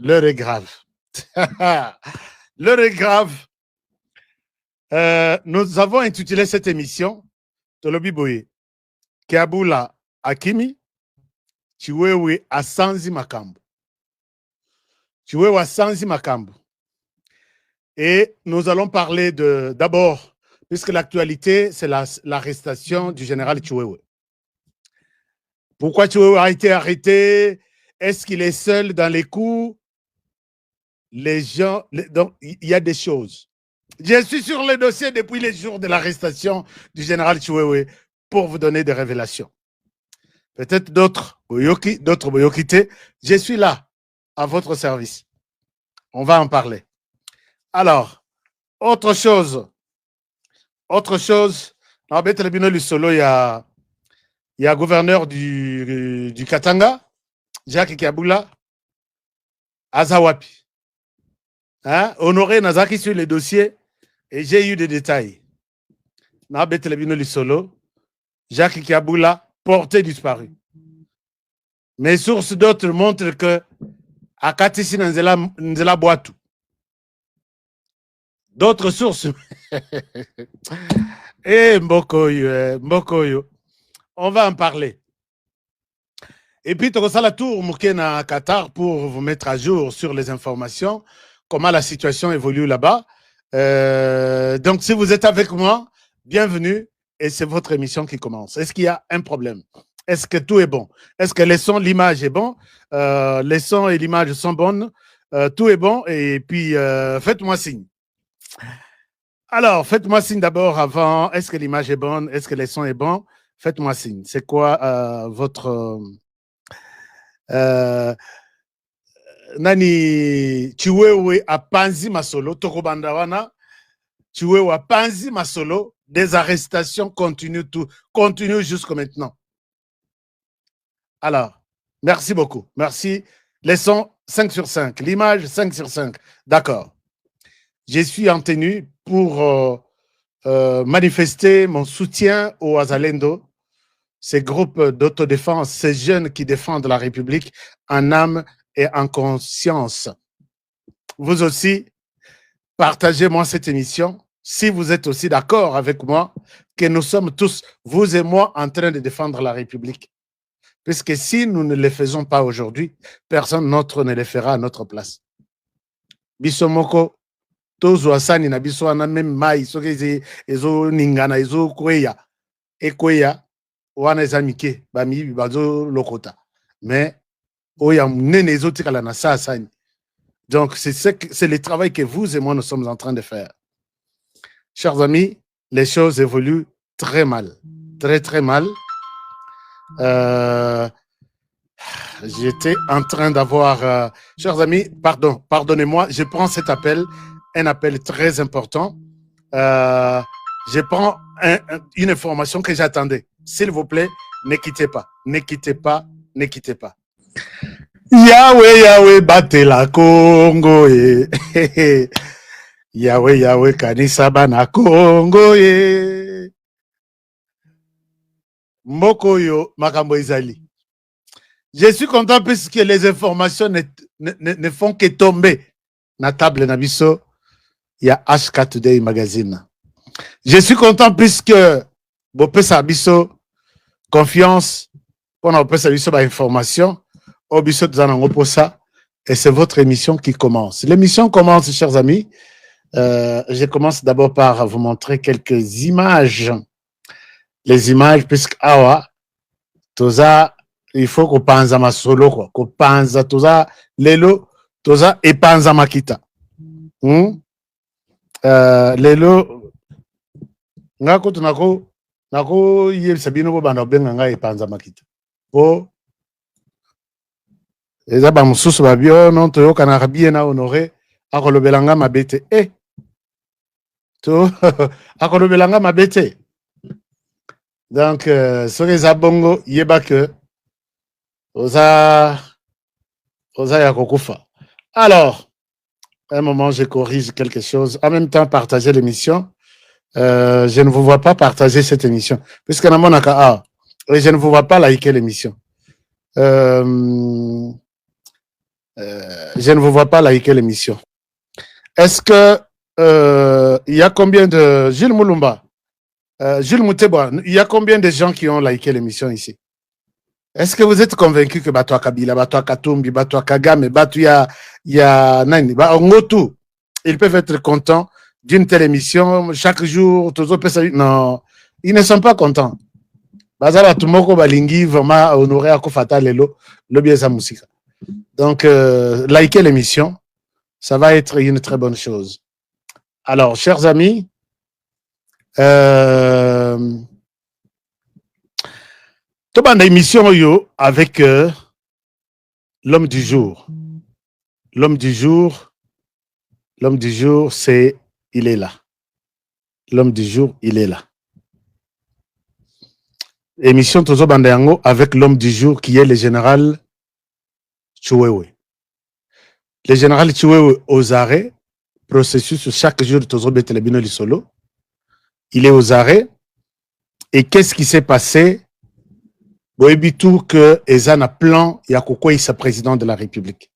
L'heure est grave. L'heure est grave. Nous avons intitulé cette émission Tolobi Boye Kiabula Akimi Chiwewe Asanzi Makambo. Chiwewe Asanzi Makambo. Et nous allons parler d'abord, puisque l'actualité, c'est l'arrestation du général Chiwewe. Pourquoi Chiwewe a été arrêté? Est-ce qu'il est seul dans les coups? Donc, il y a des choses. Je suis sur le dossier depuis les jours de l'arrestation du général Chiwewe pour vous donner des révélations. Peut-être d'autres Boyokite. Je suis là, à votre service. On va en parler. Alors, autre chose. Dans Betelebino Lusolo, il y a gouverneur du Katanga, Jacques Kiabula, Azawapi. Hein? Honoré Nazaki sur les dossiers et j'ai eu des détails. Dans Betelebino Lusolo, Jacques Kiabula, porté disparu. Mes sources d'autres montrent que à Katisi Nzela Boatou. D'autres sources. Mbokoyo. On va en parler. Et puis, tu as la tour Moukena Qatar pour vous mettre à jour sur les informations, comment la situation évolue là-bas. Donc, si vous êtes avec moi, bienvenue. Et c'est votre émission qui commence. Est-ce qu'il y a un problème? Est-ce que tout est bon? Est-ce que les sons, l'image est bon? Les sons et l'image sont bonnes? Tout est bon? Et puis, faites-moi signe. Alors, faites-moi signe d'abord avant. Est-ce que l'image est bonne? Est-ce que les sons est bon? Faites-moi signe. C'est quoi votre... Nani Chiwewe apanzi masolo Tokobandawana Chiwewe apanzi masolo, des arrestations continuent jusqu'à maintenant. Alors, merci beaucoup. Merci. Les sons 5 sur 5. L'image 5 sur 5. D'accord. Je suis en tenue pour manifester mon soutien aux Azalendo, ces groupes d'autodéfense, ces jeunes qui défendent la République en âme et en conscience. Vous aussi, partagez-moi cette émission si vous êtes aussi d'accord avec moi que nous sommes tous, vous et moi, en train de défendre la République. Puisque si nous ne le faisons pas aujourd'hui, personne d'autre ne le fera à notre place. Bisomoko, tozo asani na biso ana même mai soki ezo ningana ezo kweya ekweya wana ezamike bami bazo lokota mais oya nene ezo tikala na sa asani. Donc c'est le travail que vous et moi nous sommes en train de faire. Chers amis, les choses évoluent très mal, très mal. J'étais en train d'avoir chers amis, pardonnez-moi, je prends cet appel, un appel très important. Je prends une information que j'attendais. S'il vous plaît, ne quittez pas. Yahweh, batela Congo. Yahweh, kanisa bana Congo. Mokoyo, makambo ezali. Je suis content puisque les informations ne font que tomber. Na table nabiso, il y a HK Today Magazine. Je suis content puisque Bopesa Biso, confiance, on a Bopesa Biso information, Obiso Zanango pour ça, et c'est votre émission qui commence. L'émission commence, chers amis. Je commence d'abord par vous montrer quelques images. Les images, puisque awa, toza, il faut qu'on pense à ma solo, quoi. Qu'on pense à toza, lelo, toza, et pense à makita. Lelo, ngako tunako, nako yeb sabino bo bana benga nga e pense à makita. Po, eza ba mususu ba bio, non toyo kana bien na honoré, akolobelanga mabete. To, akolobelanga mabete. Donc, sur les abongo, yeba que oza yakokufa. Alors, à un moment, je corrige quelque chose. En même temps, partager l'émission. Je ne vous vois pas partager cette émission. Puisque na monaka, et je ne vous vois pas liker l'émission. Je ne vous vois pas liker l'émission. Est-ce que il y a combien de Jules Moulumba, Jules Mouteba, il y a combien de gens qui ont liké l'émission ici? Est-ce que vous êtes convaincu que Batoa Kabila, Batoa Katumbi, Batoa Kagame, Batoa Nani, Ngotu, ils peuvent être contents d'une telle émission chaque jour? Non, ils ne sont pas contents. Bazala Tumoko Balingi vraiment honoré à Kofata Lelo, le biesa musique. Donc, liker l'émission, ça va être une très bonne chose. Alors, chers amis, Tobanda émission yo avec l'homme du jour. L'homme du jour, c'est, il est là. L'homme du jour, il est là. Émission Tozo Bandayango avec l'homme du jour qui est le général Chiwewe. Le général Chiwewe aux arrêts, processus chaque jour Tozo Betelebino Lisolo. Il est aux arrêts. Et qu'est-ce qui s'est passé? Boebitou que Ezan a plan Yakoukoué sa président de la République.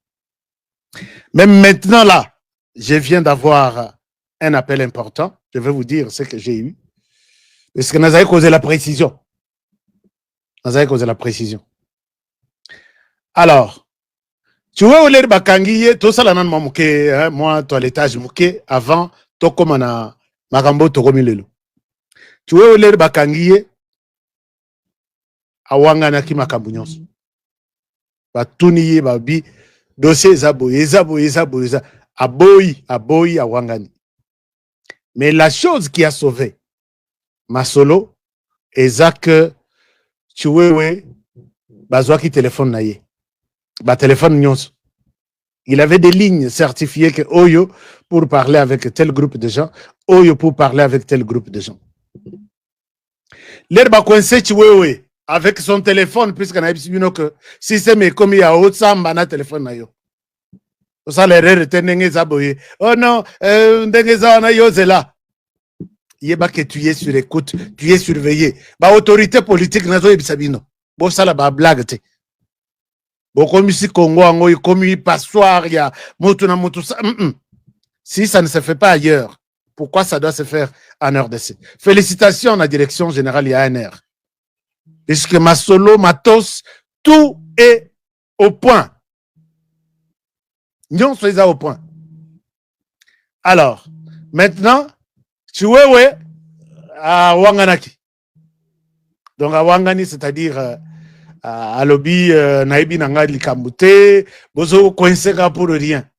Même maintenant là, je viens d'avoir un appel important. Je vais vous dire ce que j'ai eu. Parce que nous avons causé la précision. Alors, tu vois où les bakangi, tout ça là nan mamouké, moi toilettage mouké avant to comme na magambo to komilelo. Tu vois où les bakangi awanga na ki makambu nyonso. Ba tuniye ba bi dossier ezabo aboyi awangani. Mais la chose qui a sauvé Masolo est que tu vois bazwa ki téléphone na ye. Ba téléphone nyonso. Il avait des lignes certifiées que Oyo pour parler avec tel groupe de gens, Oyo pour parler avec tel groupe de gens. L'herbe a coincé Chiwewe avec son téléphone, puisqu'on a dit que si c'est mes commis à haute samba na téléphone na yo. Ça l'erreur était n'engé zaboye. Oh non, n'engé na yo zela. Yeba que tu es sur écoute, tu es surveillé. Ba autorité politique na zo yebisabino. Bo sala ba blague te. Comme ici Congo, comme il passoire, il y a moto na moto. Si ça ne se fait pas ailleurs, pourquoi ça doit se faire en RDC? Félicitations à la direction générale IANR. Puisque Masolo, Matos, tout est au point. Nous sommes au point. Alors, maintenant, Chiwewe à Wanganaki. Donc à Wangani, c'est-à-dire à lobby naibi nanga likamute bozo coincé pour rien.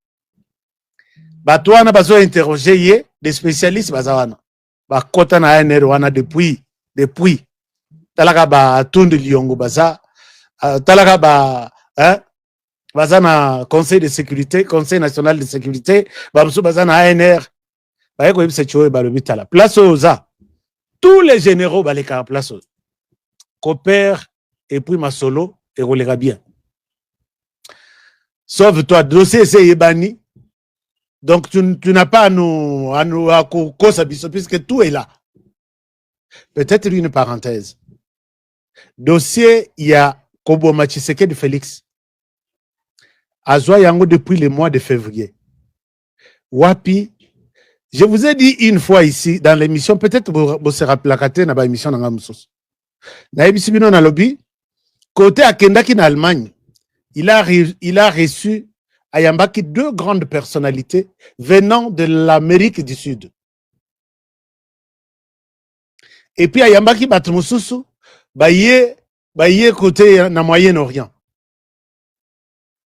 Batouana bazo interroger des spécialistes bazawana. Ba kota na ANR wana depuis talaka ba tundu liongo baza talaka ba baza na conseil de sécurité, conseil national de sécurité, bamusu baza na ANR. Ba yeko yebise chowe ba lobi tala. Place oza. Tous les généraux baleka place oza. Coopère et puis Masolo et relève bien. Sauf toi, dossier c'est Yebani. Donc tu n'as pas à nous puisque tout est là. Peut-être une parenthèse. Dossier, il y a Kobo Machiseke de Félix. Azwa Yango depuis le mois de février. Wapi, je vous ai dit une fois ici dans l'émission, peut-être vous serez placaté dans l'émission dans Gamsos. Dans l'émission dans lobby. Côté Akendaki en Allemagne, il a reçu à Yambaki 2 grandes personnalités venant de l'Amérique du Sud. Et puis à Yambaki Batmususu, baye côté na Moyen-Orient.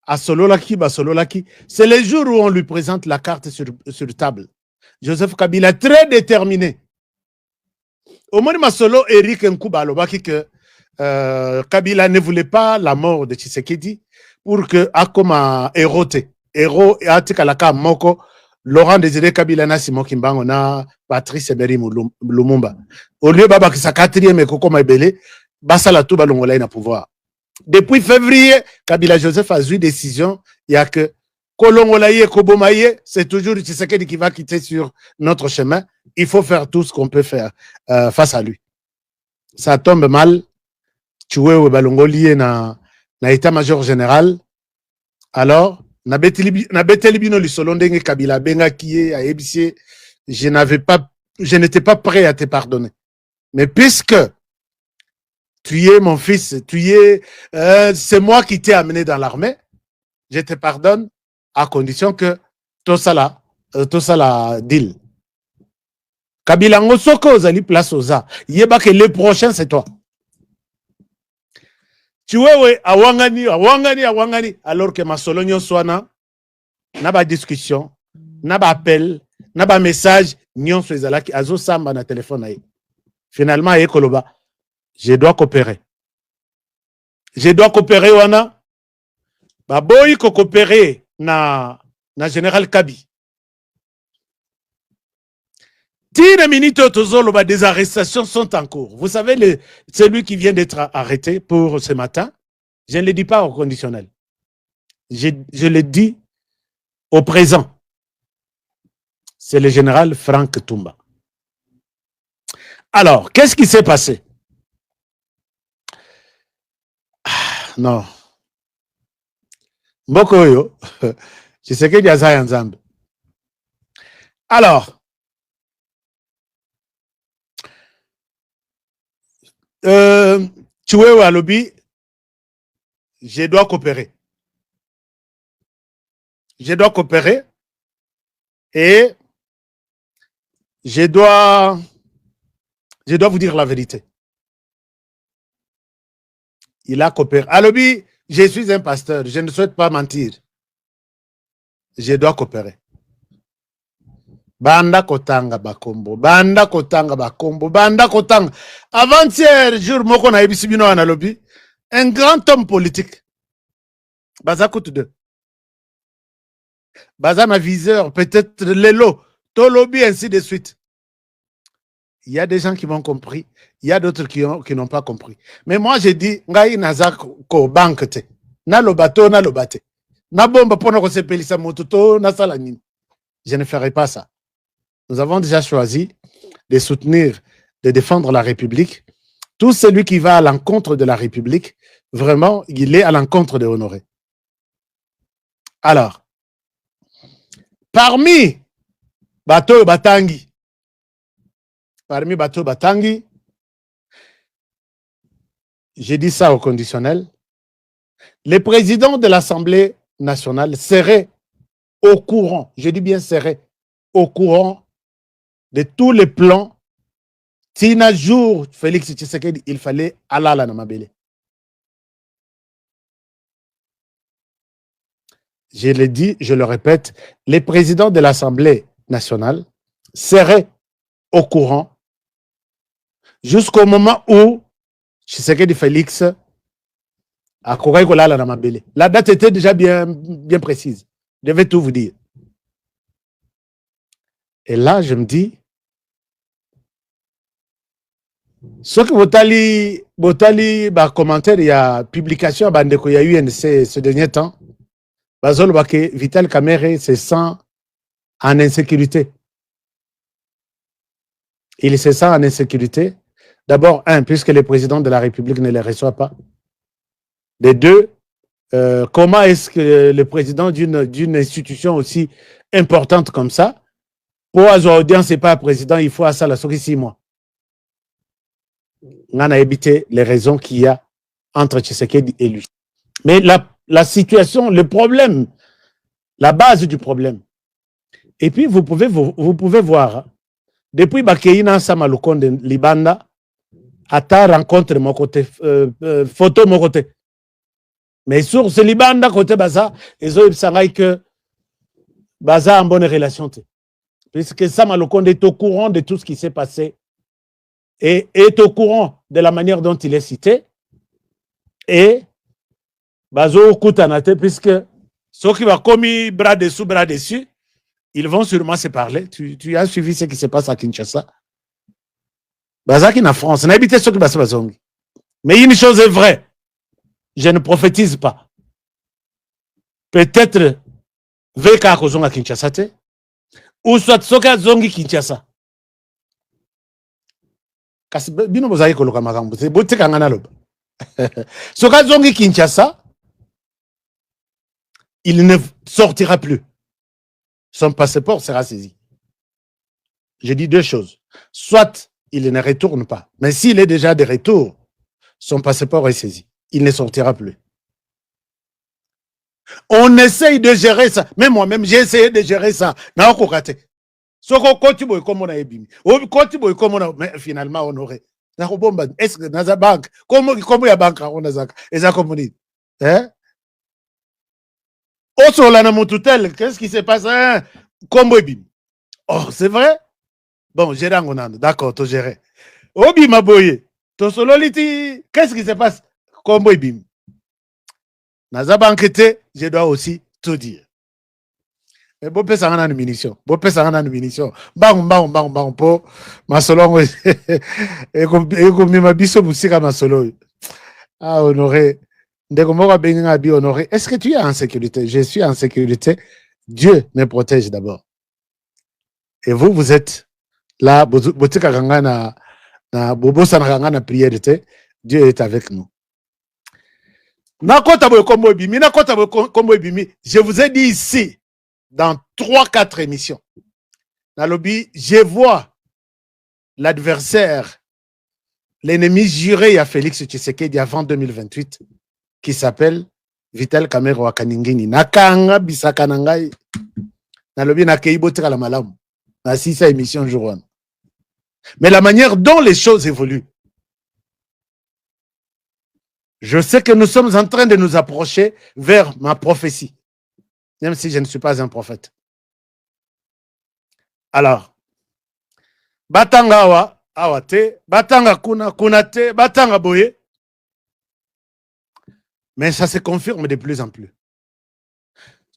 À Sololaki, c'est le jour où on lui présente la carte sur table. Joseph Kabila très déterminé. Au moins Masolo Eric Nkouba Lobaki que Kabila ne voulait pas la mort de Tshisekedi pour que Akoma hérote. Héros Atikalaka Moko, Laurent Désiré Kabila na Simon Kimbango na Patrice Emery Lumumba. Au lieu Baba qui sa 4e et Koko Maibele, Basala Touba Longola na pouvoir. Depuis février, Kabila Joseph a eu décision, il y a que Kolongolaye, Kobomaye, c'est toujours Tshisekedi qui va quitter sur notre chemin. Il faut faire tout ce qu'on peut faire face à lui. Ça tombe mal. Tu vois, Balongolié na état-major général. Alors, na beteli bino lisolo ndenge Kabila bengaki ye a ebisi, je n'étais pas prêt à te pardonner. Mais puisque tu es mon fils, c'est moi qui t'ai amené dans l'armée, je te pardonne à condition que tout ça la deal. Kabila ngosoko ozali place oza. Yeba que le prochain c'est toi. Tu wewe awangani alors que masolo nyonso na ba discussion, na ba appel, na ba message nyonso ezalaki azo samba na téléphone na ye. Finalement ekoloba je dois coopérer. Je dois coopérer wana. Ba boyi ko coopérer na général Kabi. Des arrestations sont en cours. Vous savez, celui qui vient d'être arrêté pour ce matin, je ne le dis pas au conditionnel. Je le dis au présent. C'est le général Franck Toumba. Alors, qu'est-ce qui s'est passé? Non. Mokoyo, je sais qu'il y a ça ensemble. Alors, tu es à lobby, je dois coopérer. Je dois coopérer et je dois vous dire la vérité. Il a coopéré. À lobby, je suis un pasteur, je ne souhaite pas mentir. Je dois coopérer. Banda kotanga bakombo, banda kotanga bakombo, banda kotanga. Avant-hier, jour moko na ebisibino na lobby, un grand homme politique. Baza koute de. Baza ma viseur, peut-être Lelo, to lobby, ainsi de suite. Il y a des gens qui m'ont compris, il y a d'autres qui n'ont pas compris. Mais moi, j'ai dit, ngai naza ko banque te. Na lobato, na lobate. Na bomba pona ko sepelisa mototo, na salanini. Je ne ferai pas ça. Nous avons déjà choisi de soutenir, de défendre la République. Tout celui qui va à l'encontre de la République, vraiment, il est à l'encontre de Honoré. Alors, parmi Bato Batangi, j'ai dit ça au conditionnel, le président de l'Assemblée nationale serait au courant, je dis bien serait au courant de tous les plans. Tina jour, Félix Tshisekedi, il fallait Alala Namabele. Je l'ai dit, je le répète, les présidents de l'Assemblée nationale seraient au courant jusqu'au moment où Tshisekedi Félix a couru Alala Namabele. La date était déjà bien précise. Je vais tout vous dire. Et là, je me dis, ce que Botali, commentaire, il y a publication, il y a eu ce dernier temps, Vital Kamerhe se sent en insécurité. Il se sent en insécurité. D'abord, puisque le président de la République ne les reçoit pas. De deux, comment est-ce que le président d'une institution aussi importante comme ça, pour avoir audience et pas président, il faut à ça la souris 6 mois. On a évité les raisons qu'il y a entre Tshisekedi et lui. Mais la situation, le problème, la base du problème. Et puis, vous pouvez voir, depuis Bakeina Samalukonde Libanda, à ta rencontre de mon côté, photo de mon côté. Mais sur ce Libanda, côté Baza, ils ont dit que Baza a une bonne relation. Puisque Samalukonde est au courant de tout ce qui s'est passé et est au courant de la manière dont il est cité. Et Bazo Koutanate, puisque ceux qui vont commis bras dessus, ils vont sûrement se parler. Tu as suivi ce qui se passe à Kinshasa. Bazaki en France, on a habité ceux qui passent Bazongi. Mais une chose est vraie, je ne prophétise pas. Peut-être VK Kozonga à Kinshasa, ou soit Soka Zongi Kinshasa. Kasi bino bozali koloka makambo te botika ngana loba. Soka Zongi Kinshasa, il ne sortira plus. Son passeport sera saisi. Je dis deux choses. Soit il ne retourne pas, mais s'il est déjà de retour, son passeport est saisi. Il ne sortira plus. On essaye de gérer ça. Même moi-même, j'ai essayé de gérer ça. Mais finalement, on aurait. Est-ce que dans la banque, comment il y a banque on a ça? Hein? Qu'est-ce qui s'est passé? Oh, c'est vrai? Bon, j'ai d'accord, tu gères. Obi Maboye, ton sololiti, qu'est-ce qui se passe? Combo bim. Naza enquêté, je dois aussi tout dire. Et bon, ça en a une munition. Bon, ça en a une munition. Bang, po. Ma solo, et comme ma biso musika ma solo. Ah, honoré. Honoré. Est-ce que tu es en sécurité? Je suis en sécurité. Dieu me protège d'abord. Et vous, vous êtes là, Dieu est avec nous. Je vous ai dit ici, dans 3-4 émissions, dans le lobby, je vois l'adversaire, l'ennemi juré à Félix Tshisekedi avant 2028, qui s'appelle Vital Kamerhe wa Kaningini. Nakanga bisaka nangai. Dans le lobby, nakeibo tika la malamu. Na sisa émission jour. Mais la manière dont les choses évoluent, je sais que nous sommes en train de nous approcher vers ma prophétie, même si je ne suis pas un prophète. Alors, batanga awa, awate, batanga kuna te, batanga boye. Mais ça se confirme de plus en plus.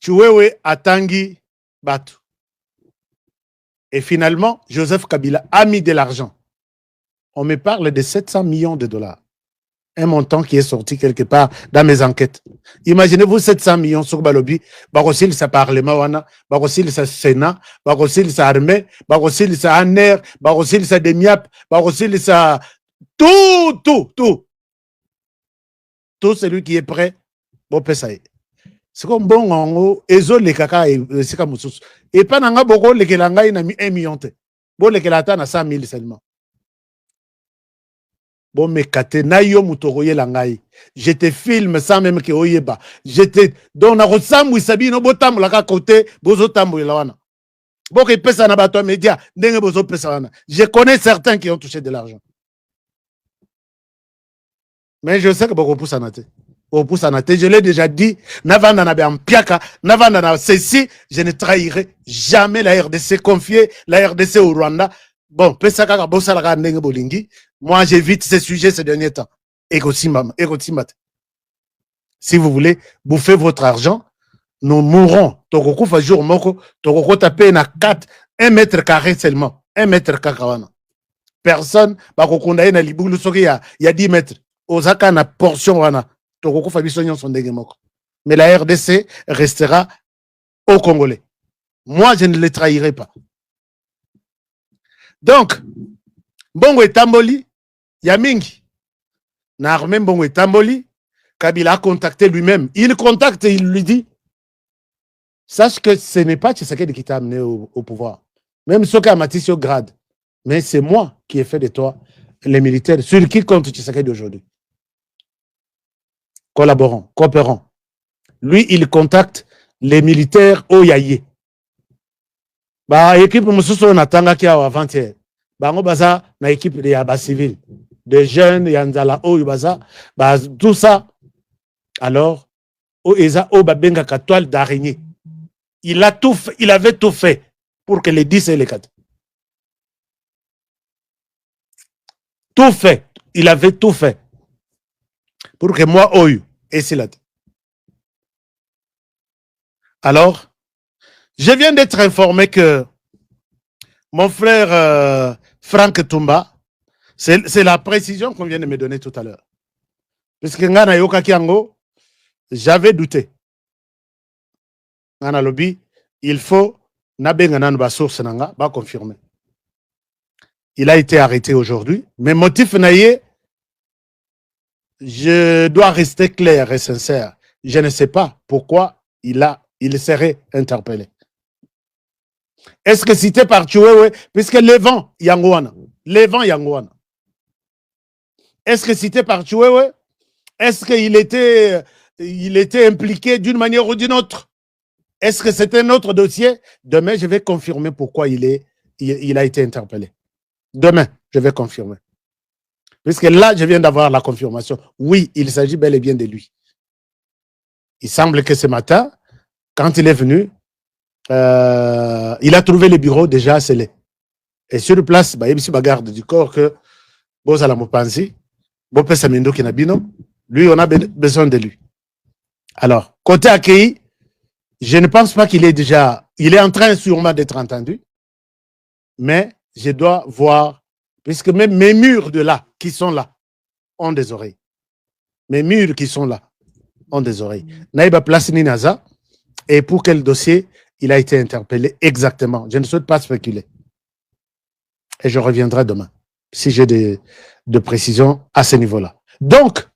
Chuwewe atangi batu. Et finalement, Joseph Kabila a mis de l'argent. On me parle de 700 millions de dollars. Un montant qui est sorti quelque part dans mes enquêtes. Imaginez-vous 700 millions sur Balobi, Barosil sa Parlement wana, Barosil sa Sénat, Barosil sa armée, Barosil sa ANER, Barosil sa Demiap, Barosil sa tout. Tout celui qui est prêt, bon pesaye. C'est comme bon en ezo le kaka et c'est comme sous. Et pas nanga boko le kelanga ina 1 million te. Bon le kelata na 100 000 seulement. Bon me kate na yo mutoroye langai. Je te filme sans même que oyeba. Je te donc na rosambu isabi no botambu la ka côté bozo tambu la wana. Bon que pesa na bato média ndenge bozo pesa wana. Je connais certains qui ont touché de l'argent. Mais je sais que beaucoup pousse en athée. Je l'ai déjà dit, Navanda na Piaka, Navanda na ceci, je ne trahirai jamais la RDC confiée, la RDC au Rwanda. Bon, moi j'évite ces sujets ces derniers temps. Si vous voulez bouffer votre argent, nous mourrons. Tokoko fa jour moko, tokoko taper na 4, 1 mètre carré seulement. 1 mètre carré. Personne, bakokonda na libulu soki ya 10 mètres. Osaka na portion wana. Mais la RDC restera aux Congolais. Moi, je ne les trahirai pas. Donc, Bongo et Tamboli, Yamingi, Narmé Bongo et Tamboli, Kabila a contacté lui-même. Il contacte et il lui dit, sache que ce n'est pas Tshisekedi qui t'a amené au pouvoir. Même ce qu'a Matissio grade. Mais c'est moi qui ai fait de toi les militaires sur qui compte Tshisekedi aujourd'hui. Collaborons, coopérons. Lui, il contacte les militaires au Yaye. Bah, équipe Moussousou Natanga qui a avant-hier. Bah, on basa na équipe de Yaba civil. De jeunes, Yanzala, Oyubaza. Bah, tout ça. Alors, Oeza, Obabenga Katoile d'araignée. Il a tout fait, il avait tout fait pour que les 10 et les 4. Tout fait. Il avait tout fait. Pour que moi, Oyu, et c'est là. Alors, je viens d'être informé que mon frère Franck Toumba, c'est la précision qu'on vient de me donner tout à l'heure. Parce que Ngana Yoka Kiango, j'avais douté. Ngana Lobby, il faut Nabenganan ba source nanga, ba confirmer. Il a été arrêté aujourd'hui, mais motif naïe, je dois rester clair et sincère. Je ne sais pas pourquoi il serait interpellé. Est-ce que cité par Chouewe, puisque les vents Yangouana, est-ce que cité par Chouewe, est-ce qu'il était impliqué d'une manière ou d'une autre? Est-ce que c'est un autre dossier? Demain, je vais confirmer pourquoi il a été interpellé. Demain, je vais confirmer. Puisque là, je viens d'avoir la confirmation. Oui, il s'agit bel et bien de lui. Il semble que ce matin, quand il est venu, il a trouvé le bureau déjà scellé. Et sur place, il y a une garde du corps que Bozala Mopanzi, Bopé Samindo Kinabino, lui, on a besoin de lui. Alors, côté accueilli, je ne pense pas qu'il est déjà... Il est en train sûrement d'être entendu, mais je dois voir, puisque même mes murs de là, qui sont là, ont des oreilles. Mes murs qui sont là ont des oreilles. Naïba Plasini Naza, et pour quel dossier il a été interpellé exactement. Je ne souhaite pas spéculer. Et je reviendrai demain, si j'ai de précisions à ce niveau-là. Donc,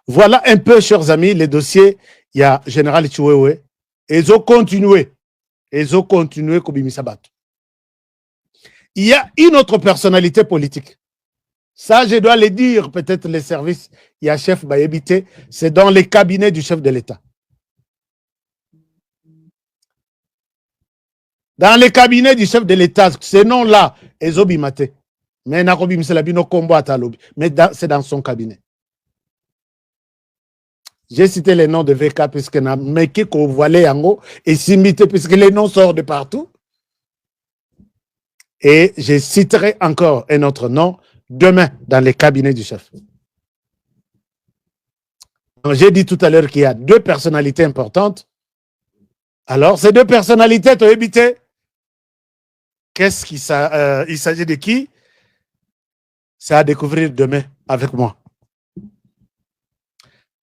voilà un peu, chers amis, les dossiers. Il y a Général Chouewe. Et ils ont continué. Kobimisabatu. Il y a une autre personnalité politique. Ça, je dois le dire, peut-être les services. Il y a chef Bayebité. C'est dans les cabinets du chef de l'État. Dans les cabinets du chef de l'État, ce nom-là, Ezobi Mate. Mais c'est dans son cabinet. J'ai cité les noms de VK puisque na meki ko voilé yango et simité puisque les noms sortent de partout. Et je citerai encore un autre nom demain dans les cabinets du chef. J'ai dit tout à l'heure qu'il y a deux personnalités importantes. Alors, ces deux personnalités, tu as évité. Qu'est-ce qu'il il s'agit de qui? C'est à découvrir demain avec moi.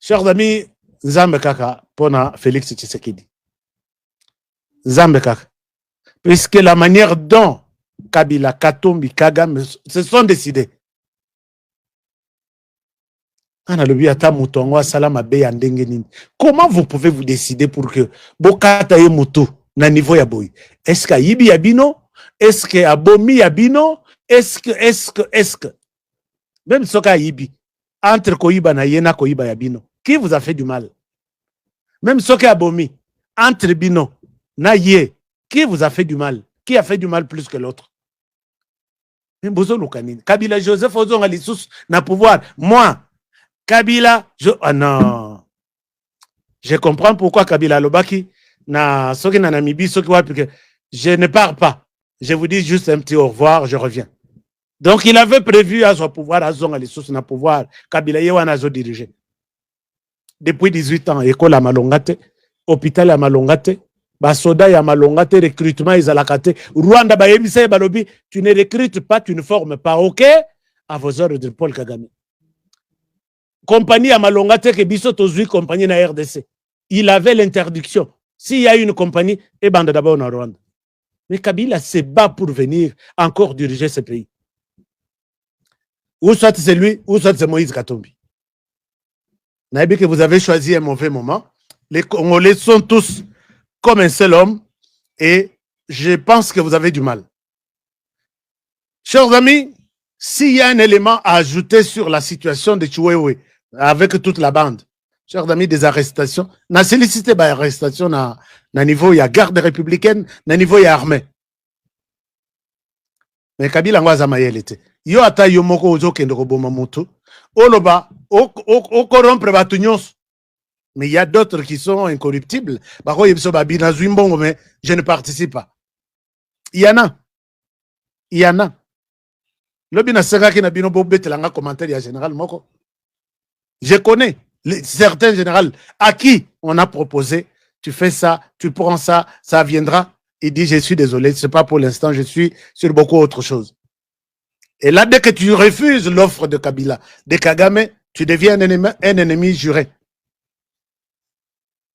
Chers amis, Nzambe Kaka, pona Félix Tshisekedi. Nzambe Kaka. Puisque la manière dont Kabila, Katumbi, Kagame se sont décidés. Comment vous pouvez vous décider pour que Bokata ye Mutu na niveau ya boy? Est-ce que Yibi Yabino? Est-ce que Abomi Yabino? Est-ce que même Soka Yibi entre Koyiba na Yena Koyiba Yabino, qui vous a fait du mal? Même Soka Abomi entre Bino na Ye, qui vous a fait du mal? Qui a fait du mal plus que l'autre? Kabila Joseph Ozonga Lissous n'a pouvoir. Moi, Kabila, ah non. Je comprends pourquoi Kabila Lobaki na Soki na Namibi, Soki Wapi, que je ne pars pas. Je vous dis juste un petit au revoir, je reviens. Donc il avait prévu à son pouvoir, à Zonga Lissous na pouvoir, Kabila Yewana zo dirigé. Depuis 18 ans, école à Malongate, hôpital à Malongate, Basoda ya Malongate, recrutement Izalakate, Rwanda Bayemisa Balobi, tu ne recrutes pas, tu ne formes pas, ok? À vos ordres de Paul Kagame. Compagnie à Malongate, que Bisso Tozui, compagnie na RDC. Il avait l'interdiction. S'il y a une compagnie, et bande d'abord en Rwanda. Mais Kabila se bat pour venir encore diriger ce pays. Ou soit c'est lui, ou soit c'est Moïse Katumbi. Naïbi que vous avez choisi un mauvais moment. Les Congolais sont tous comme un seul homme et je pense que vous avez du mal. Chers amis, s'il y a un élément à ajouter sur la situation de Chouewe avec toute la bande, chers amis, des arrestations, na sollicité des arrestations na niveau, il y a garde républicaine, na niveau, il y a armée. Mais Kabila Ngwaza Mayel était. Yo ata yo moko ozo kende koboma moto. Oloba, o corrompre batunyos. Mais il y a d'autres qui sont incorruptibles. Bako yebso babina zuimbongo, mais je ne participe pas. Il y en a. Lobina sega ki na bino bo betelanga commentaire ya général moko. Je connais certains généraux à qui on a proposé, tu fais ça, tu prends ça, ça viendra. Il dit, je suis désolé, c'est pas pour l'instant, je suis sur beaucoup autre chose. Et là, dès que tu refuses l'offre de Kabila, de Kagame, tu deviens un ennemi juré.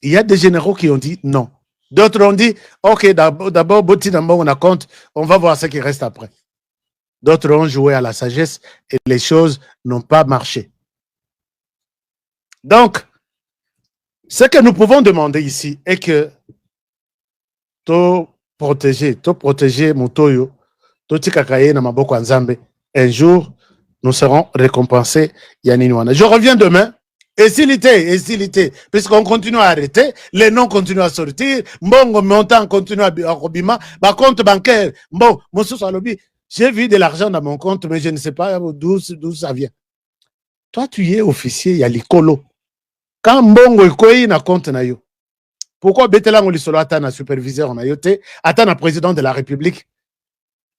Il y a des généraux qui ont dit non. D'autres ont dit, ok, d'abord, on a compte, on va voir ce qui reste après. D'autres ont joué à la sagesse et les choses n'ont pas marché. Donc, Ce que nous pouvons demander ici est que to protéger Mutoyo, to tikakaye na maboko nzambe. Un jour, nous serons récompensés. Yaniniwana. Je reviens demain. Héstilité, puisqu'on continue à arrêter, les noms continuent à sortir, Mbongo montant continue à Robima, ma compte bancaire, bon, j'ai vu de l'argent dans mon compte, mais je ne sais pas d'où ça vient. Toi, tu es officier, il y a l'icolo. Quand Mbongo est na compte na yo, pourquoi Betelang Olisolo attend un superviseur en ayote, attend un président de la République,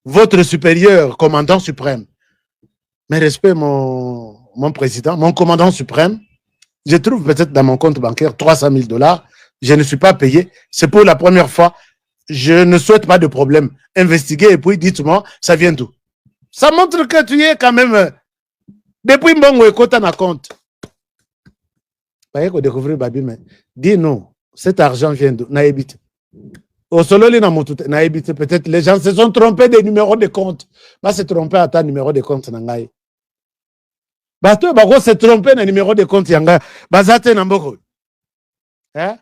votre supérieur, commandant suprême. Mais respect mon président, mon commandant suprême, je trouve peut-être dans mon compte bancaire 300 000 $, je ne suis pas payé, c'est pour la première fois, je ne souhaite pas de problème. Investiguez et puis dites-moi, ça vient d'où? Ça montre que tu es quand même, depuis Mbongo écoute un compte. Découvrir Babi, mais dis-nous, cet argent vient d'où? Naïbite. Au Sololi, Naïbite, peut-être les gens se sont trompés des numéros de compte. Bah, se tromper à ta numéro de compte, Nangaï. Bato bako se tromper na numéro de compte yanga bazate na mboko. Hein?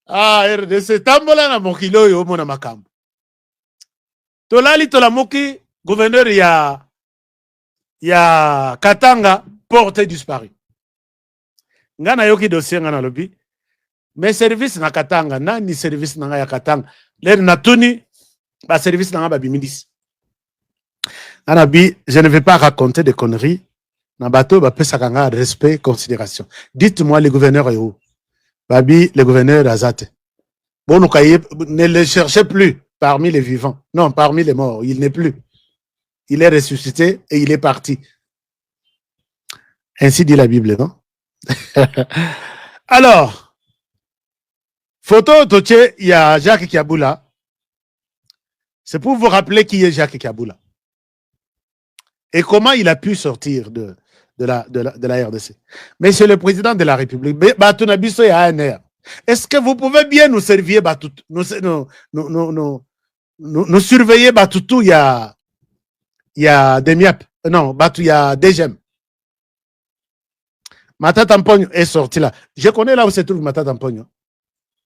Ah, RDC tambola na mokilo yo mona makambo. Tolali tolamuki gouverneur ya Katanga porté disparu. Ngana yoki dossier ngana lobi. Mais service na Katanga nani service na ya Katanga. L'air natuni ba service na ba bimidis. Anabi, je ne vais pas raconter des conneries. Nabato, ba pesakanga, respect, considération. Dites-moi, le gouverneur est où? Babi, le gouverneur Azate. Bon, ne le cherchez plus parmi les vivants. Non, parmi les morts. Il n'est plus. Il est ressuscité et il est parti. Ainsi dit la Bible, non? Alors, photo Toche, il y a Jacques Kiaboula. C'est pour vous rappeler qui est Jacques Kiaboula. Et comment il a pu sortir de la RDC. Monsieur le président de la République, Batunabiso et ANR, est-ce que vous pouvez bien nous servir, nous surveiller Batutu, il y a Demiap, non, Batu, il y a Degem. Matata Mpogno est sorti là. Je connais là où se trouve Matata Mpogno.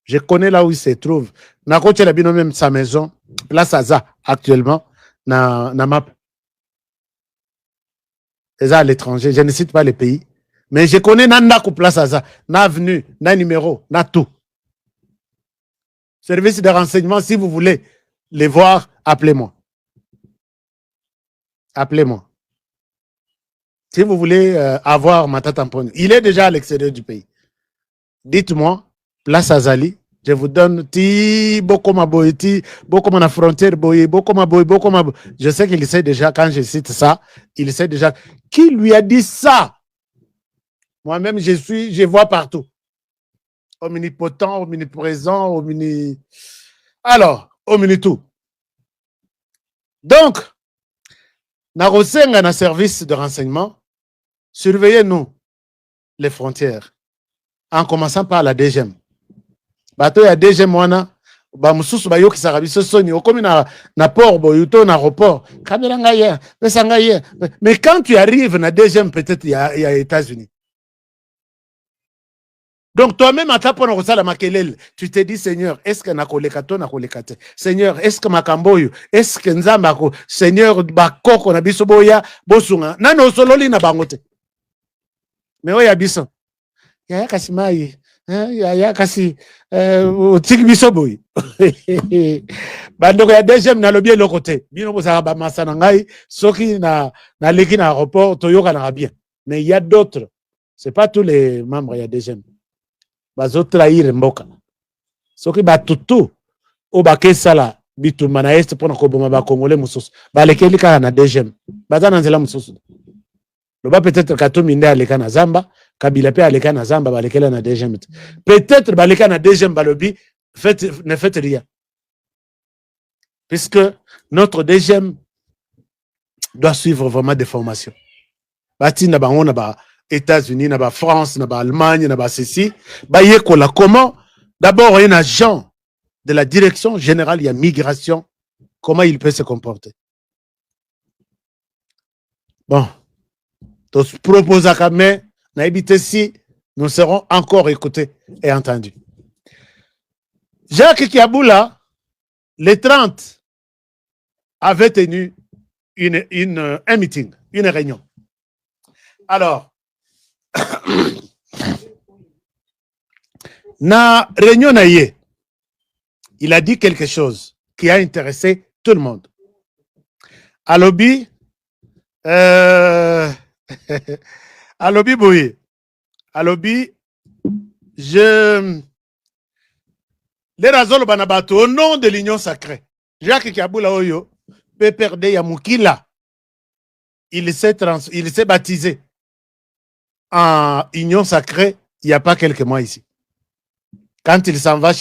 Je connais là où il se trouve. Nakoche la bino même sa maison, place Aza, actuellement, na map. À l'étranger, je ne cite pas les pays, mais je connais Nanda Place Aza, na avenue, na numéro, na tout. Service de renseignement, si vous voulez les voir, appelez-moi. Appelez-moi. Si vous voulez avoir Matata Mpogno, il est déjà à l'extérieur du pays. Dites-moi, Place Azali, je vous donne Bokoma Boy, Bokoma na frontière Boy, Bokoma Boy. Je sais qu'il sait déjà, quand je cite ça, il sait déjà. Qui lui a dit ça? Moi-même, je vois partout. Omnipotent, omniprésent, Alors, omnitout. Donc, Narosenga na service de renseignement, surveillez-nous les frontières, en commençant par la DGM. Bato ya DGM wana, ba mususu ba yoki sarabiso soni, okomi na port boyuto na aéroport, kamera ngaye, pesa ngaye. Mais quand tu arrives na DGM, peut-être il y a États-Unis. Donc toi-même, à ta pona kosala makelele, tu te dis, Seigneur, est-ce que na kolekato na kolekate? Seigneur, est-ce que makamboyo, est-ce que nzamba ko, Seigneur, bakoko na biso boya, bosunga, nano sololi na bangote. Mais oya biso, ya kasimayi. Ya kasi otiki biso boy bandoko ya deuxième na lobi le côté bino bozaka ba masana ngai soki na leki na aéroport toyoka na bien, mais il y a d'autres, c'est pas tous les membres ya deuxième bazo trahir mboka soki batutu o bakesala bituma na est pona ko boma ba congolais mususu balekeli kaka na deuxième baza na nzela mususu loba peut-être Katumbi nde aleka na Zamba, Kabila pe aleka na Zamba, balekela na deuxième. Peut-être baleka na deuxième balobi, ne faites rien. Puisque notre deuxième doit suivre vraiment des formations. Bati na bango na ba États-Unis, na ba France, na ba Allemagne, na ba ceci, ba yekola comment d'abord un agent de la direction générale il y a migration, comment il peut se comporter. Bon. Donc, propose à Kamé, na ebite si nous serons encore écoutés et entendus. Jacques Kiaboula, le 30, avait tenu un meeting, une réunion. Alors, na réunion naïe, il a dit quelque chose qui a intéressé tout le monde. À lobby, à lobby Boye, à lobby, les razol banabato au nom de l'Union sacrée. Jacques Kiaboula Oyo, PPRD Yamoukila, il s'est baptisé en Union sacrée il n'y a pas quelques mois ici. Quand il s'en va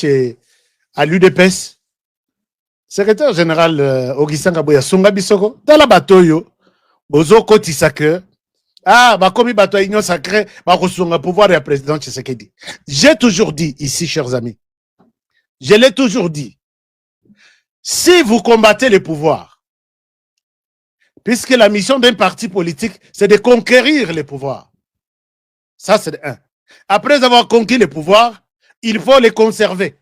à l'UDPS, secrétaire général Augustin Kabouya Sunga Bisoko, dans la batoyo, Bozo Koti Sacré, bakomi bato Union sacrée, bakosunga pouvoir et président Tshisekedi. J'ai toujours dit ici, chers amis, je l'ai toujours dit, si vous combattez le pouvoir, puisque la mission d'un parti politique, c'est de conquérir le pouvoir. Ça, c'est un. Après avoir conquis le pouvoir, il faut les conserver.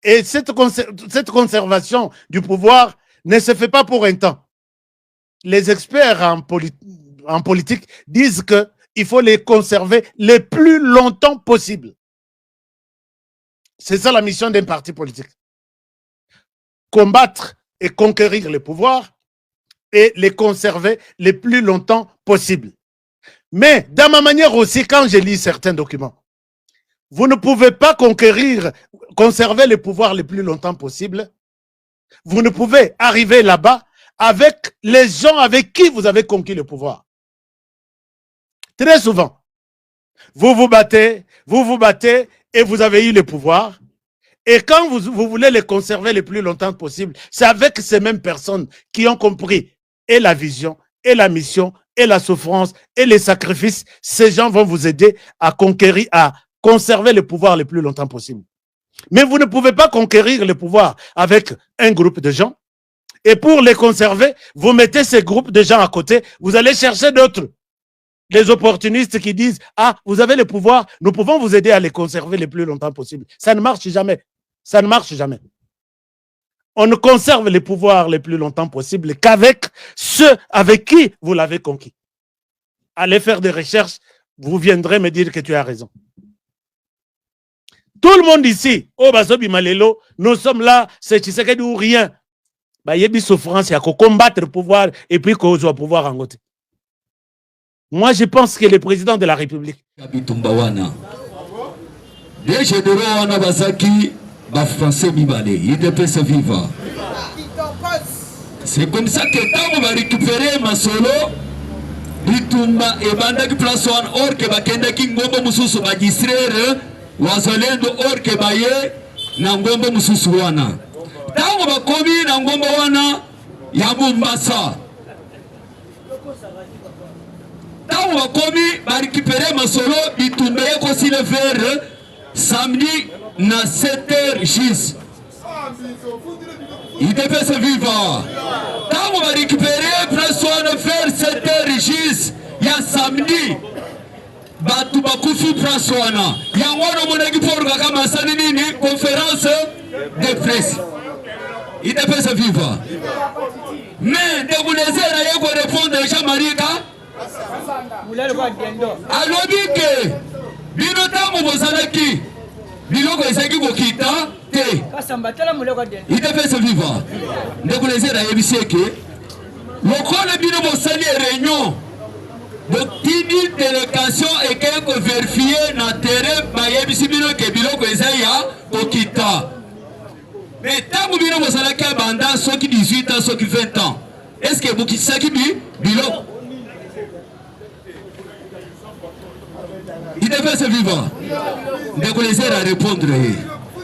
Et cette conservation du pouvoir ne se fait pas pour un temps. Les experts en politique disent qu'il faut les conserver le plus longtemps possible. C'est ça la mission d'un parti politique. Combattre et conquérir le pouvoir et les conserver le plus longtemps possible. Mais dans ma manière aussi, quand je lis certains documents, vous ne pouvez pas conserver le pouvoir le plus longtemps possible. Vous ne pouvez arriver là-bas avec les gens avec qui vous avez conquis le pouvoir. Très souvent, vous vous battez et vous avez eu le pouvoir. Et quand vous voulez les conserver le plus longtemps possible, c'est avec ces mêmes personnes qui ont compris et la vision, et la mission, et la souffrance, et les sacrifices. Ces gens vont vous aider à conquérir, à conserver le pouvoir le plus longtemps possible. Mais vous ne pouvez pas conquérir le pouvoir avec un groupe de gens. Et pour les conserver, vous mettez ces groupes de gens à côté. Vous allez chercher d'autres. Les opportunistes qui disent « Ah, vous avez le pouvoir, nous pouvons vous aider à les conserver le plus longtemps possible. » Ça ne marche jamais. Ça ne marche jamais. On ne conserve le pouvoir le plus longtemps possible qu'avec ceux avec qui vous l'avez conquis. Allez faire des recherches, vous viendrez me dire que tu as raison. Tout le monde ici, oh Bazobi Malelo, nous sommes là, c'est Tshisekedi ou rien. Bah, yebi souffrance, il y a qu'à combattre le pouvoir et puis qu'on soit pouvoir en côté. Moi, je pense que le président de la République. Les généraux en Abazaki, français Mibale, il peut se vivre. C'est comme ça que quand on va récupérer ma solo, Bitumba et Banda qui place en or que Bakenda King Gombo Mususu magistraire, Wazolendo or que Baye, Nangombo Mususu wana. Tant on va commis Nangombo wana, Yabumbasa. Tant on va commis, va récupérer ma solo, Bitumba et aussi le verre, samedi, na 7h Gis. Il devait se vivre. Quand on va récupérer, prends-toi faire 7h Gis. Il y a samedi. Batu bakufu prends-toi. Il y a un monagi pour la conférence de presse. Il devait se vivre. Mais de vous laisser répondre à Jean-Marie. Alors, que Binotam Mozanaki. Biloko ezaki kokita te. Il devait se vivre. Ne vous laissez la yebiseke. Lokole bino mosali réunion. Donc tini délégation et quelque vérifier na terrain ba yebisi bino ke biloko ezaya kokita. Mais tangu bino mosala ka banda soki 18 ans soki 20 ans. Est-ce que vous kisaki biloko? Il devait se vivre. Ne vous laissez à répondre.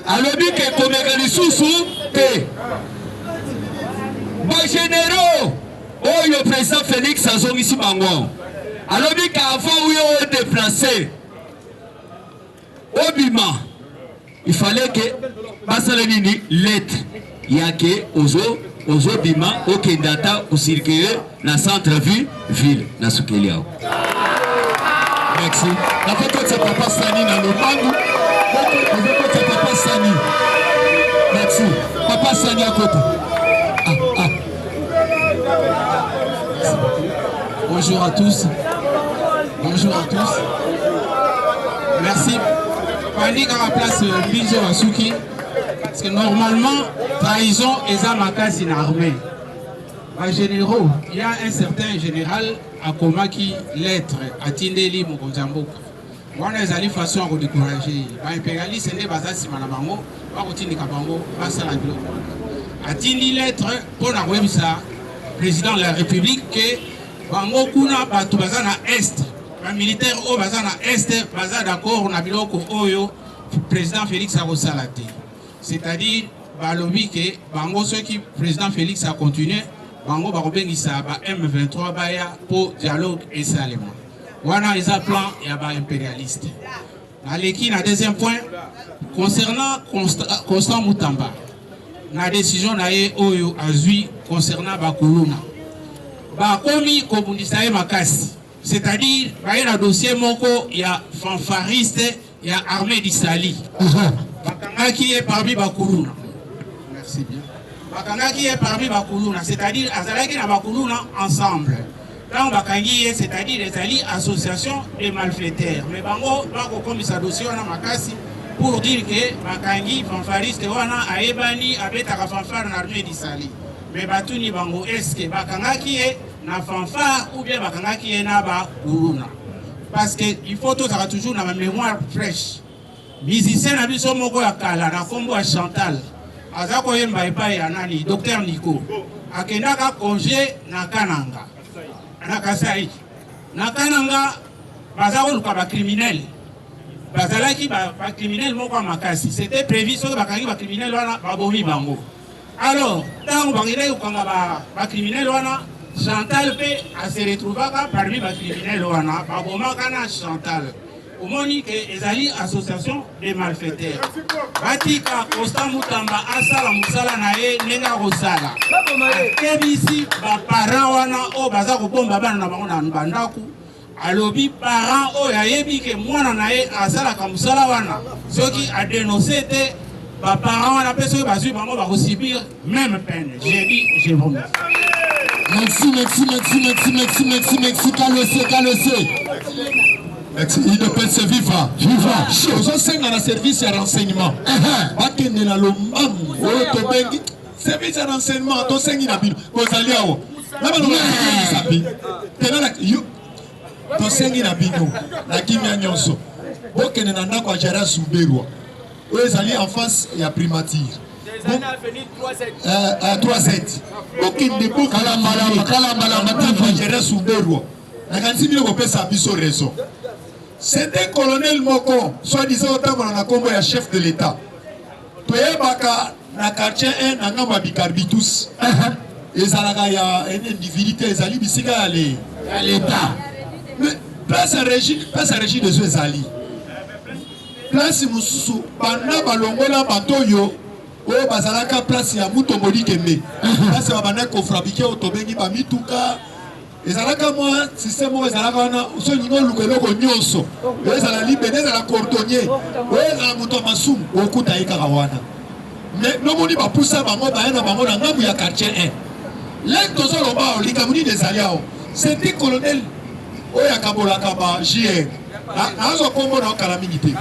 Alors, dit que comme les sous-sous, les généraux, oh, le président Félix Azong ici, Bangon. Alors, dit qu'avant, où il est déplacé, au Bima, il fallait que Basalanini lettre. Il y a que Ozo Bima, au Kendata, au circuler, dans le centre-ville, na Soukeliao. Merci. La photo de Papa Sani dans le banc. La photo de Papa Sani. Merci. Papa Sani à côté. Bonjour à tous. Bonjour à tous. Merci. Panique à la place Bijo Asuki. Parce que normalement, trahison est à ma case in armée. Les généraux, il y a un certain général à Koma qui lettre à Tindeli Mokonjamboka. On a des façons de décourager. Les impérialistes, c'est des bases de Manabango, pas de Tindikabango, pas de Salablo. À Tindi lettre pour la websa, président de la République, que Bango Kuna Batu Bazana Est, les militaires au Bazana Est, Bazana d'accord, on a biloko Oyo, président Félix Arosalati. C'est-à-dire, Balobi que Bango, ceux qui, président Félix a continué, Bango Barobengisa M23 Baya pour dialogue et salement. Wana les plan et à impérialiste. Aleki na deuxième point concernant Constant Moutamba. La décision naie oyo azui concernant Bakuluna. Ba komi kobundisa makasi. C'est-à-dire ba y a dossier moko il y a fanfariste, il y a armée d'Isali. Bakanga qui est parmi Bakuluna. Merci bien. Bakanga qui est parmi Bakuluna, c'est-à-dire Azalaki na Bakuluna ensemble. Quand Bakangi, c'est-à-dire les alliés associations des malfaiteurs. Mais Bango, Bango comme ça dossier on a makasi pour dire que Bakangi fanfariste wana aebani abetaka fanfare na armée d'Isali. Mais batuni Bango est-ce que Bakanga qui est na fanfare ou bien Bakanga qui est na Bakuluna. Parce que il faut tout ça toujours dans ma mémoire fraîche. Musicien na biso moko ya kala na kombo ya Chantal. Azako yemba epai ya nani docteur Nico akendaka congé na Kananga na Kasai na Kananga bazako luka ba criminel bazalaki ba criminel moko makasi c'était prévu so ba kangi ba criminel wana ba bomi bango alors tango bangile ukanga ba criminel wana Chantal pe a se retrouvaka parmi ba criminel wana ba bomaka na Chantal. Omoni que ezali association des malfaiteurs. Batika Constant Moutamba asala musala na ye nenga rosala. Kebisi ba parents wana o baza ko bomba bana na bango na bandaku. Alobi parents o ya yebi ke mwana na ye asala ka musala wana. Soki a dénoncé te ba parents wana pe soki bazui bango ba subir même peine. J'ai dit je vous remercie. Merci, Kalosé. Merci. Il ne peut se vivre. Vivre. Nous avons un service de renseignement. Service de renseignement. Nous avons en face et à primature. 3-7. C'est un colonel Moko, soi-disant chef de l'État. Toyebaka na quartier 1 na ngamba bikarbitus. Ezalaka ya une individualité ezali bisika ya l'État. Mais place à régime de Zezali. Place mususu bana balongola batoyo o bazalaka place ya mutomoli kembe. Place babana ko fabriquer otobengi ba mituka. Ezalaka moi système ezalaka wana so ningo lukeloko nyonso. Ezala libene ezala cordonnier. Ezala muto masumu okuta ikaka wana. Mais nomoni ba poussa bango ba na bango na ngabu ya quartier 1. L'entozo loba likamuni des aliao. C'était colonel oya kabolaka ba JR. Azo kombo na calamité.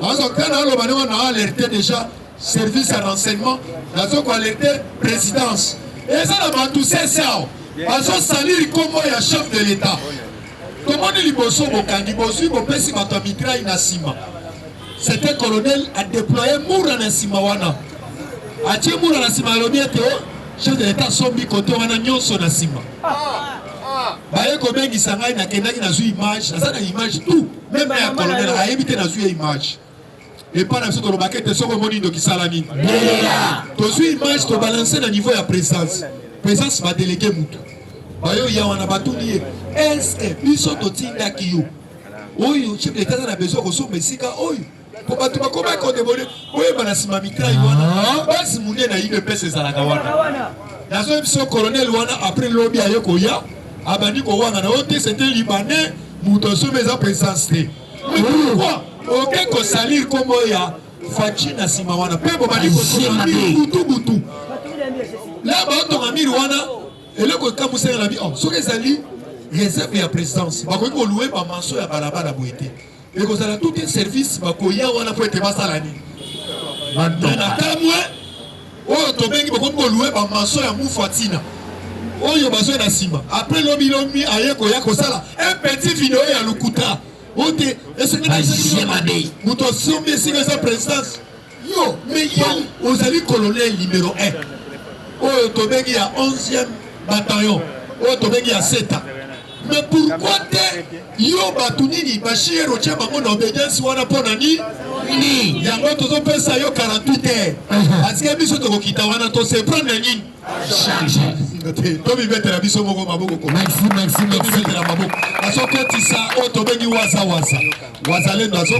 Azo kana lo bana na alerté déjà service à renseignement, nazo ko alerté présidence. Et ça na ba tout c'est ça. Azo salir kombo ya chef de l'État. Comment les bosso bokangi bosu bo pesi bato mitra inasima. C'était colonel a déployé moura na sima wana. A tie moura na sima lobiete chef de l'État sombi côté wana nyonso na sima. Baye ko bengi sangai na kendaki na zu image, na sana image tout, même ya colonel a évité na zu image. Et pas na soto bakete soko moni ndo kisala nini. To zu image to balancer na niveau ya présence. Présence va déléguer mutu. Bayo ya wana batuni est-ce que biso to tinda kiyo. Oyo chef d'État na besoin ko so mesika oyo. Ko batu ba ko ba ko debole, oyo bana sima mitra wana. Basi munye na ile pesa za la kawana. Na so biso colonel wana après lobby ayo ko ya abandi ko wana na ote c'était libanais Moutoso meza présence. Mais pourquoi? Ok, qu'on salir comme ya Fachina Simawana. Pebo bali ko butu. Là, on a mis Rwanda. Et là, quand vous savez la vie, ce que ça dit, réserve la présidence. Bah, quand on loue, bah, manso ya balaba la boité. Et quand ça a tout un service, bah, quand ya wana pour être basa l'année. Maintenant, oh, to bengi ba ko loué ba manso ya mufatina. Oh, yo baso na sima. Après lobi aye ko ya ko sala un petit vidéo ya lukuta. Oh, te est-ce que muto sombe singa sa présidence. Yo, mais yo, aux alliés colonel numéro 1. Oh, to bengi ya 11e bataillon. Oh, to bengi ya 7 ans. Mais pourquoi yo batunini bashir rocha bango na obedience wana pona ni yango tozo pesa yo 48 heures parce que biso to kokita wana to se prendre nini charge to bi betela biso moko maboko ko merci betela maboko aso kotisa o to bengi wazalendo aso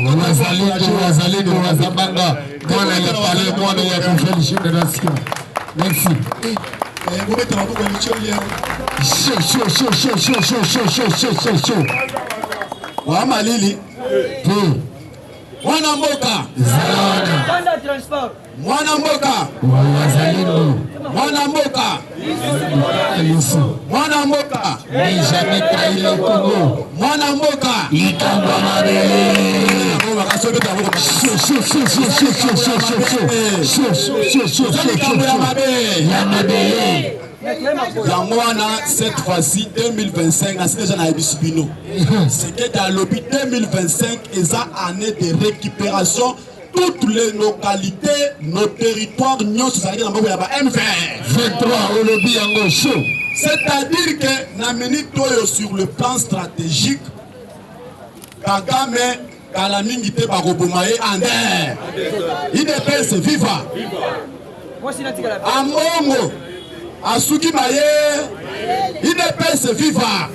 wazalendo wazabanga mwana le parler mwana ya conférence de nation merci vous mettez maboko ni choli chaud. Wama lili. Mwana mboka. Mwana mboka. Mwana mboka. Mwana mboka. Benjamin Taïlo Congo. Mwana mboka. Likamba mabele. Cette fois-ci 2025 c'est que dans l'objet 2025 et ça année de récupération toutes les localités nos territoires nous c'est-à-dire que na minute sur le plan stratégique Kagame Kalamingi te barobomaye ander IDPS viva Amongo Asuki Maye, IDPS viva.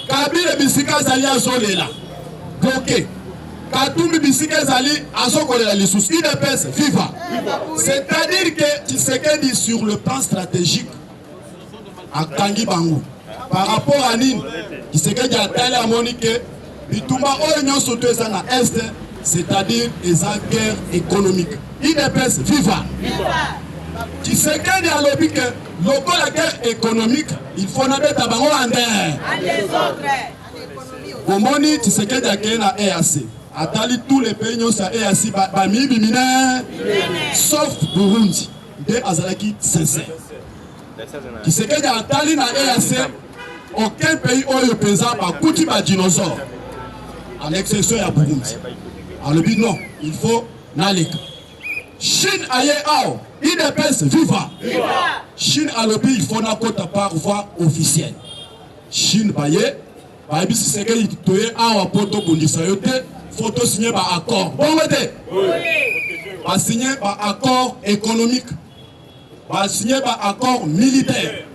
Kabila bisika zali azolela. Bloqué. Katumbi bisika zali azokolela lisusu. IDPS viva. C'est-à-dire que Tshisekedi sur le plan stratégique à Kangi Bango. Par rapport à Nine, Tshisekedi a tellement amoni que Bitumba Oignon sauté na Est, c'est-à-dire les guerres économiques. IDPS viva. Tshisekedi a lobby que la guerre économique, il faut n'abattre à Bango Ander. Bomoni Tshisekedi a gagné la EAC. Atali tous les pays qui sont EAC, Bami Bimina, sauf Burundi, de Azalaki sincère. Tshisekedi a atali na EAC, aucun pays européen n'a coutu ba dinosaure. À l'exception de Burundi. A lobby non, il faut n'aleka. Chine aye ao, IDPS viva. Chine a lobby, il faut n'a pas par voie officielle. Chine baye, baye bisi sekeli toye awa poto bundisa yote, photo signé par accord. Bon wete. Ba signé par accord économique. Ba signé par accord militaire.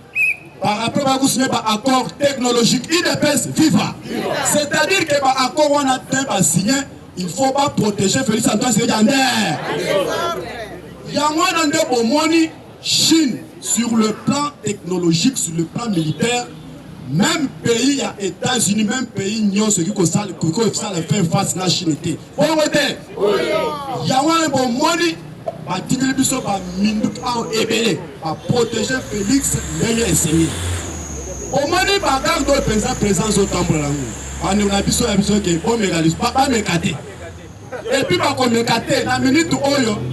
Par rapport à signé par accord technologique, IDPS viva. C'est-à-dire que par accord on a signé. Il ne faut pas protéger Félix Antoine Tshisekedi. Il y a moins d'un moni Chine sur le plan technologique, sur le plan militaire, même pays, il y a États-Unis, même pays, il y a ceux qui fait face à la Chine. Il y a moins d'un moni à protéger Félix Tshisekedi. Au moment où bagarre doit présence au temple là, on a besoin de pas mécater. Et puis par contre mécater, la minute où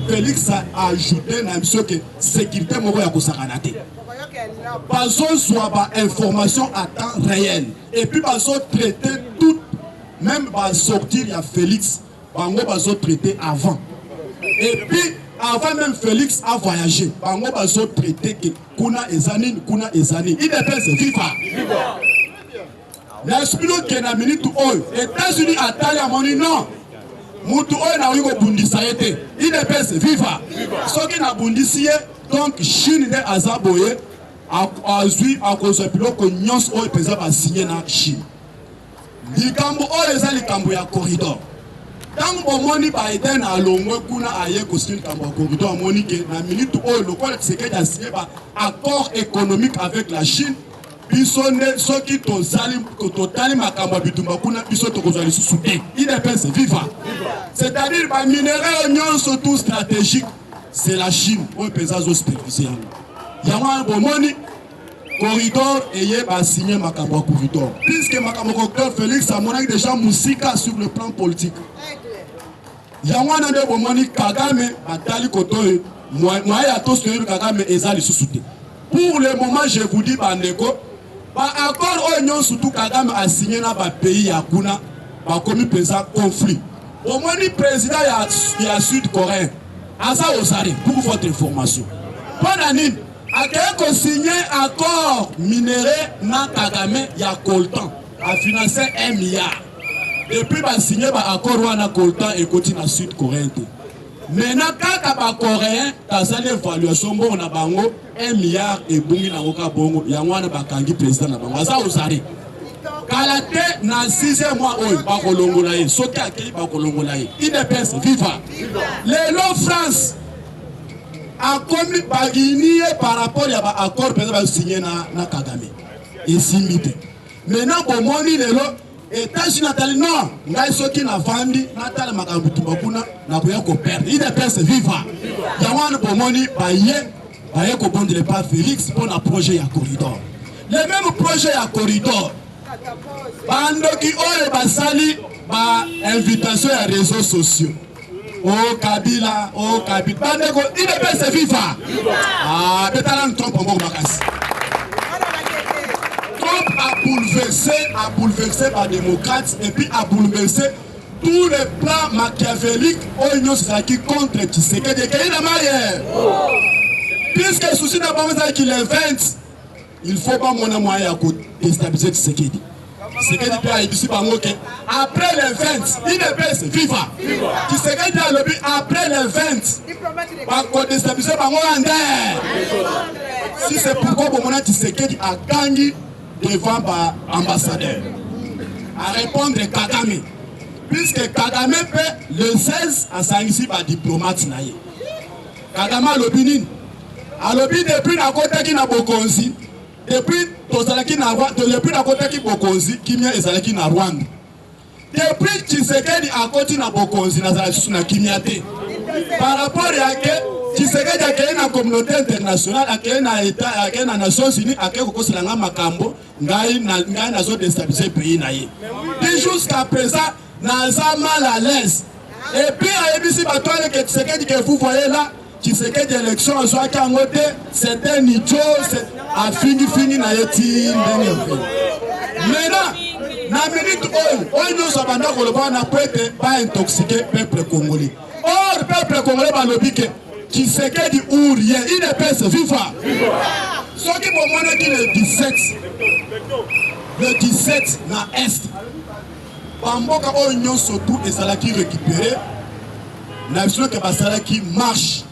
Félix a ajouté la mission que sécurité moko ya kosakanate. Bazo soit ba information à temps réel. Et puis bazo traiter tout, même ba sortir ya Félix, bango bazo traiter avant. Et puis avant même Félix a voyagé, bango bazo traiter que kuna ezani. IDPS viva. L'esprit que na minute oyo États-Unis attali à moni non. Mutu oyo na wiko bundisa yete. IDPS viva. Soki na bundisi donc Chine de azaboye azui akozo piloko nyonso oyo peza ba signé na Chine. Likambo oyo eza likambo ya corridor. Tant bomoni Biden alongwe kuna aye ko signé likambo ya corridor amoni ke na minute oyo lokola Tshisekedi a signé ba accord économique avec la Chine. bisonne soki tozali totali makambo bitumba kuna biso tokozali soutien IDPS viva. C'est-à-dire ba minéraux nyonso tout stratégique, c'est la Chine au pesazo supervisé. Yawa bomoni corridor et ba signé makambo corridor. Puisque makambo corridor Félix a monnaie déjà musika sur le plan politique. Yawa na de bomoni Kagame batali kotoy moi ya to sur Kagame ezali soutien. Pour le moment je vous dis bandeko ba accord oignon surtout Kagame a signé na ba pays ya kuna ba komi pesa conflit. Au moins le président ya sud-coréen asa osari pour votre information. Pendant nini a signé accord minéré na Kagame ya Coltan a financé 1 milliard. Depuis ba signé ba accord wana Coltan et continue na sud-coréen. Maintenant kaka ba coréen tazali évaluation bon na bango 1 milliard et bungi na oka bongo ya wana bakangi président na bango asa osari kalate na 6e mois oyo ba kolongola ye soki akeli ba kolongola ye IDPS viva. Lelo France a commis bagini par rapport ya ba accord président ba signé na Kagame et simite. Maintenant bon moni lelo États-Unis natali non ngai soki na vandi natala makambo tubakuna na koya ko perdre IDPS viva. Yawana bomoni baye ko bondele pas Félix pour un projet ya corridor. Le même projet ya corridor bandoki oyo basali ba invitation ya réseaux sociaux. Oh Kabila bandeko IDPS viva. Ah betala ntompo mbongo makasi. A bouleversé par démocrates et puis a bouleversé tous les plans machiavéliques qui contre Tshisekedi et qui est puisque le souci d'abord c'est qu'il invente, il faut pas mon moyen à déstabiliser Tshisekedi. Tshisekedi peut aller ici par après les 20, IDPS viva. Tshisekedi a lobby après les 20 par déstabiliser par si c'est pourquoi pour mon Tshisekedi a gagné devant l'ambassadeur à répondre Kagame puisque Kagame peut le 16 à Sangissi par diplomate naïe. Kagame a l'opinion a lobby depuis la côté qui n'a Bokonzi depuis Tozalaki na depuis la côté qui Bokonzi Kimia ezalaki na Rwanda depuis Tshisekedi a côté na Bokonzi na zalaki na Kimiate par rapport à que Tshisekedi a créé une communauté internationale, a créé un État, a créé une Nations Unies, a créé un Makambo, ngai na zone déstabiliser le pays naïe. Et jusqu'à présent, naza mal à l'aise. Et puis à Ebisi Batoile que Tshisekedi que vous voyez là, Tshisekedi élection en soit qu'en côté, c'était Nicho, a fini na yeti. Maintenant, na minute nous sommes dans le bas, n'a pas intoxiqué le peuple congolais. Or, le peuple congolais va le piquer. Tshisekedi ou rien, IDPS viva. Ce qui pour moi est le 17 na Est. Bamboka Oignon surtout et Salaki récupéré. N'a besoin que Basalaki marche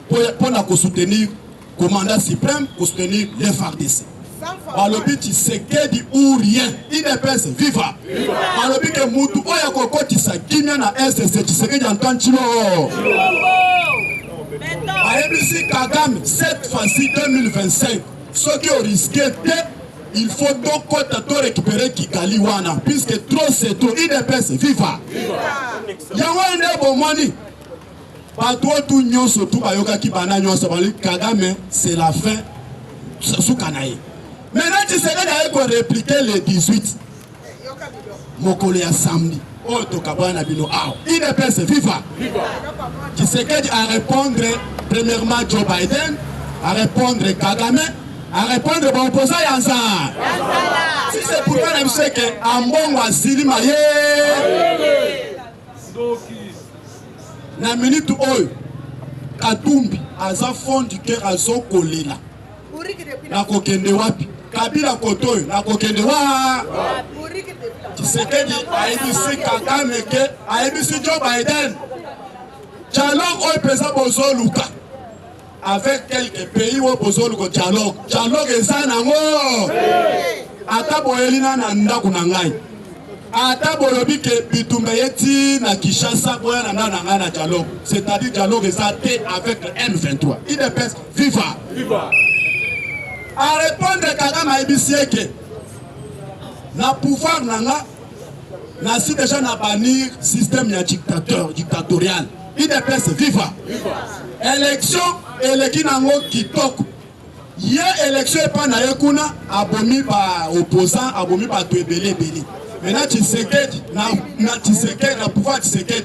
pour la soutenir le commandant suprême, pour soutenir les FARDC. Par le but Tshisekedi ou rien, IDPS viva. Par le but que Moutou Oyakoko Tshisekedi na Est, c'est Tshisekedi en tant que ABC Kagame, cette fois-ci 2025, ce qui est risqué, il faut donc récupérer Kigali Wana, puisque trop c'est trop, IDPS viva. Yawana Bomani, pas toi tout nyon surtout Bayoka qui bana nyon sabali Kagame, c'est la fin sous Kanaï. Maintenant tu sais qu'on a répliqué le 18. Mokole ya samedi. Oh tokabana bino ah. IDPS viva. Tshisekedi à répondre premièrement Joe Biden, à répondre Kagame, à répondre bon opposant Yanza. Si c'est pour moi je sais que Ambongo asili maye. Na minute oyo Katumbi aza fond du cœur azo kolela. Na kokende wapi? Kabila kotoyo na kokende wa. Tshisekedi a édité Kagame que a édité Joe Biden. Dialogue au président Bozo Luka avec quelques pays où Bozo Luka dialogue. Dialogue est ça nango. Ata boelina na ndaku na ngai. Ata bolobi ke bitumba yeti na Kinshasa boya na nanga na dialogue. C'est-à-dire dialogue est ça avec le M23. IDPS viva. Viva. à répondre Kagame à Ebisieke. Na pouvoir nanga, na si déjà na bannir système dictatorial. IDPS viva. Élection, eleki nango kitoko. Yé élection et pas na yekuna, abomi ba opposant, abomi ba tuebele beli. Maintenant Tshisekedi, na pouvoir Tshisekedi,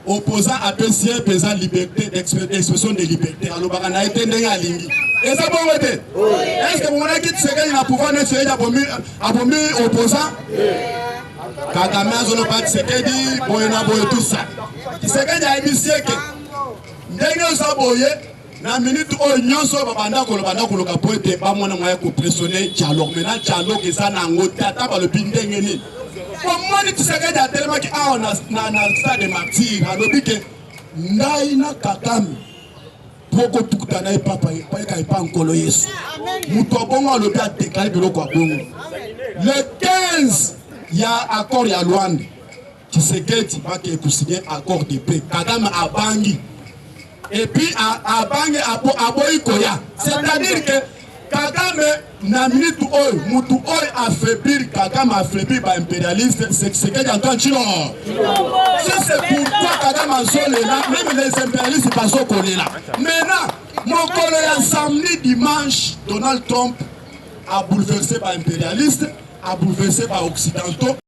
opposant à PCA, pesant liberté d'expression de liberté. Alors baka na été ndenge alingi. Et ça bon wete? Est-ce que mon équipe Tshisekedi na pouvoir ne faire abomi opposant? Kagame azolo pas Tshisekedi, boyena boye tout ça. Tshisekedi a initié que ndenge ça boye na minute o nyonso babanda koloka poete ba mona moya ko pressionner dialogue. Maintenant dialogue eza na ngoti ata ba le bindenge ni. Comment Tshisekedi a tellement ki a na stade de martyr alobi ke ndai na Kagame poko tukutana e papa e pa nkolo Yesu. Muto bongo alobi a déclarer biloko a bongo. Le 15 il y a accord ya Luanda. Tshisekedi va que signer accord de paix. Kagame a bangi. Et puis a bangi a boykoya. C'est-à-dire que Kagame na minute oyo mutu oyo affaiblir Kagame affaiblir ba impérialiste c'est Tshisekedi Antoine Chilo. C'est pourquoi Kagame a zolé là même les impérialistes pas collé là. Maintenant mon collègue samedi dimanche Donald Trump a bouleversé ba impérialiste, a bouleversé ba occidentaux.